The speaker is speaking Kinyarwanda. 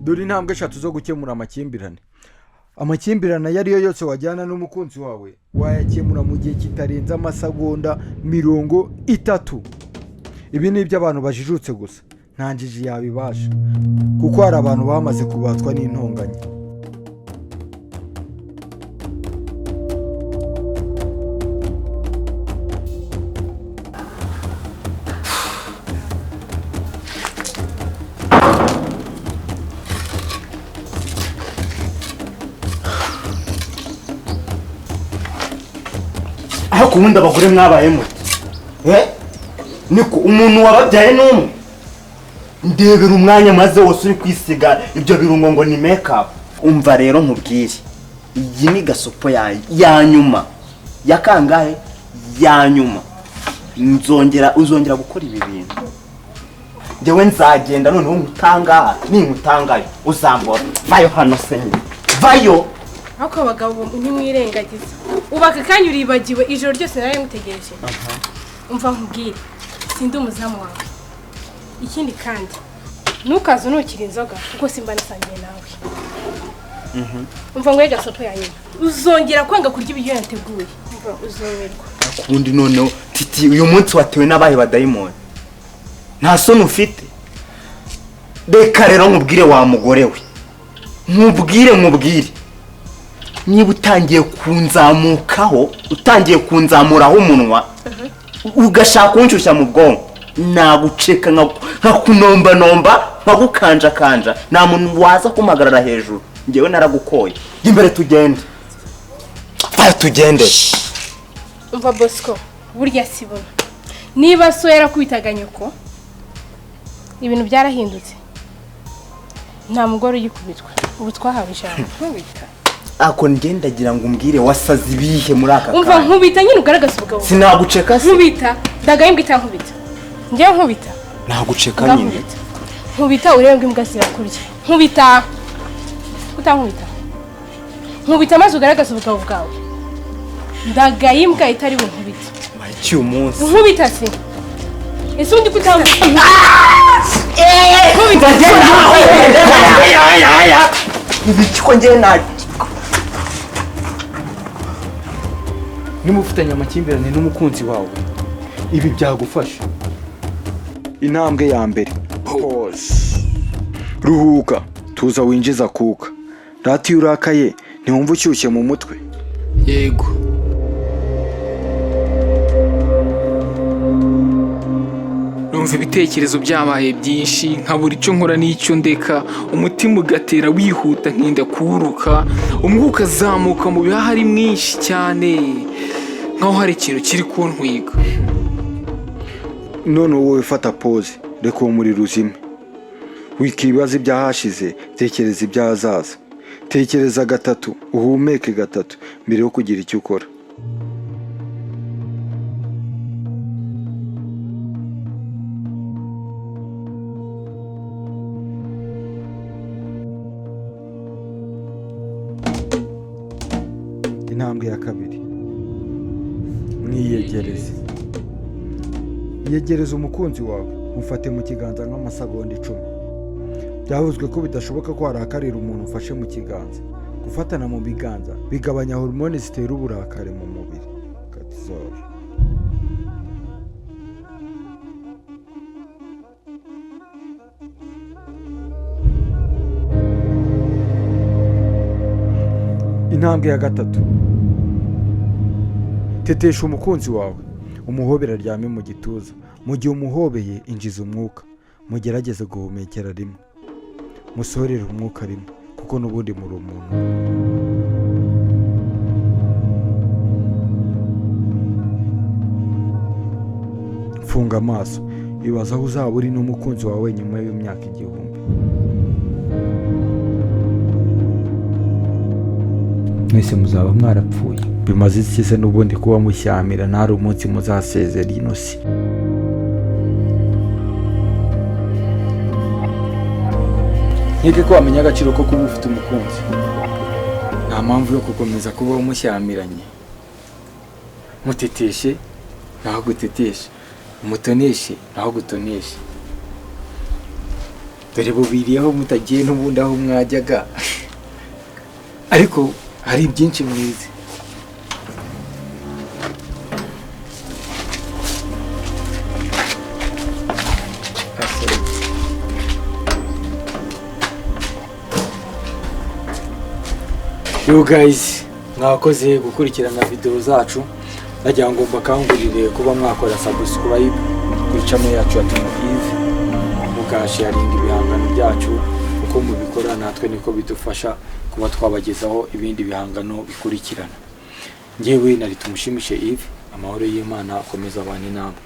dore intambwe 3 zo gukemura amakimbirane yariyo yose wajyana n'umukunzi wawe wayakemura mu gihe kitarenze amasegonda 30. Ibi ni iby'abantu bajijutse gusa nta njiji yabibasha kuko hari abantu bamaze kubatwa n'intonganya. Kuunda abagore mwabayemo niko umuntu wababyaye n'umwe ndebera umwanya maze wose uri kwisiga ibyo birungo ngo ni make up. Umva rero nkubwire, iyi ni gasopo ya nyuma ya kangahe ya nyuma, uzongera gukora ibi bintu ndewe nzagenda noneho ngutangaha ningutangaye uzambora. Vayo hano senye, vayo. Ako bagabo ntimwirengagiza ubaka kanya uribagiwe ijoro ryose nari ngutegereje. Umva nkubwire sindi umuzamu wawe, ikindi kandi nukazo nukira inzoga kuko simba nasangiye nawe. Umva ngo gasopo ya nyuma uzongera kwanga kurya ibyo yateguye, umva uzomerwa. Akundi noneho titi uyu munsi watewe n'abahe badayimoni nta soni ufite. Reka rero nkubwire wa mugore we, nkubwire niba utangiye kunzamukaho, utangiye kunzamuraho umunwa ugashaka kunshyushya mu bwonko, naguceka nkakunomba nkagukanja nta muntu waza kumpagarara hejuru. Ngewe naragukoye. Imbere tugende. Tugende. Umva Bosco, burya sibona niba so yarakubitaga nyoko ibintu byarahindutse, nta mugore ugikubitwa. Ubu twahawe ijambo nkubita. Ako ngendagira ngo umbwire wasaze ibihe muri aka kanya. Umva nkubita nyine ugaragaza ubugabo. Sinaguceka se. Nkubita ndagayimbwa itankubita. Ngiye nkubita. Naguceka nyine. Nkubita urebe ngo imbwa zirakurya. Nkubita. Utankubita. Nkubita maze ugaragaza ubugabo bwawe. Ndagayimbwa itari we nkubita. Waki umunsi. Nkubita se. Ese undi kutankubita. Nkubita. Ibiki ngiye na nimufitanye amakimbirane n'umukunzi wawe ibi byagufasha. Intambwe ya mbere, pause. Ruhuka, tuza winjiza kuka. Rati urakaye ntiwumva ushyushye mu mutwe. Yego. Numva ibitekerezo byabaye byinshi nkabura icyo nkora n'icyo ndeka, umutima ugatera wihuta nkinda kuruka, umwuka zamuka mu bihaha ari mwinshi cyane nkaho hari ikintu kiri kuntwiga. None wowe fata pause, reka uwo muri ruzime. Wikibaza ibyahashize, tekereza ibyahazaza. Tekereza 3, uhumeke 3 mbere yo kugira icyo ukora. Intambwe ya 2, mwiyegereze. Yegereza umukunzi wawe, mufate mu kiganza nk'amasegonda 10. Byavuzwe ko bidashoboka ko harakarira umuntu ufashe mu kiganza. Gufatana mu biganza bigabanya hormone zitera uburakare mu mubiri, cortisol. Intambwe ya 3, tetesha umukunzi wawe, umuhobera aryame mu gituza. Mu gihe umuhobeye injiza umwuka, mugerageze guhumekera rimwe, musohorere umwuka rimwe kuko n'ubundi muri umuntu. Funga amaso, ibaza aho uzaba uri n'umukunzi wawe nyuma y'imyaka 1000. Mwese muzaba mwarapfuye. Bimaze iki se n'ubundi kuba mushyamira ntari umunsi muzasezera ino si. Nkeke ko wamenya agaciro ko kuba ufite umukunzi. Nta mpamvu yo gukomeza kubaho mushyamiranye. Muteteshe naho gutetesha, umutoneshe naho gutonesha. dore bubiriyeho mutagiye n'ubundi aho mwajyaga ariko hari byinshi mwize. You guys mwakoze gukurikirana video zacu, nagira ngo mbakangurire kuba mwakora subscribe kuri channel yacu ya Tumugize, mukasharinga ibihangano byacu, uko mubikora natwe niko bidufasha kuba twabagezaho ibindi bihangano bikurikirana. Ngewe nari Tumushimishe Yves, amahoro y'Imana akomeza abane namwe.